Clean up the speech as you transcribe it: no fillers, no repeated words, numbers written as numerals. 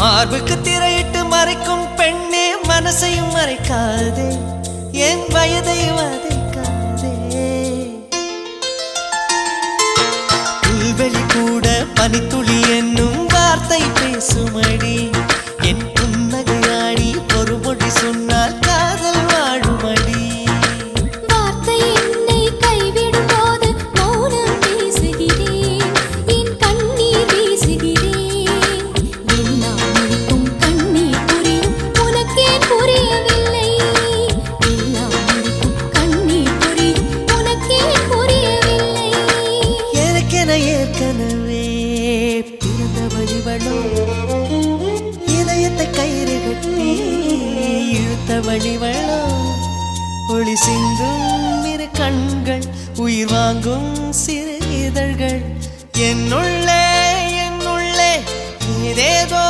மார்புக்கு திரையிட்டு மறைக்கும் பெண்ணே மனசையும் மறைக்காதே என் வயதை வதைக்காதே புல்வெளி கூட பனித்துளி என்னும் வார்த்தை பேசுமடி என் புன்னகையாடி ஒரு மொழி சொன்னால் காதல் வாழுமடி வார்த்தை என்னை கைவிடும் போது மௌனம் பேசுகிறேன் என் கண்ணீர் வீசுகிறேன் எல்லாம் முடிக்கும் கண்ணீர் புரியும் உனக்கே புரியவில்லை எல்லாம் முடிக்கும் கண்ணீர் புரியும் உனக்கே புரியவில்லை எனக்கென ஏற்கனவே பிறந்த வழிவளோ இதயத்தை கயிறு கட்டி இழுத்த வழிவளோ ஒளி சிந்தும் இரு கண்கள் உயிர் வாங்கும் சிறு இதழ்கள் என்னுள்ளே ஏதேதோ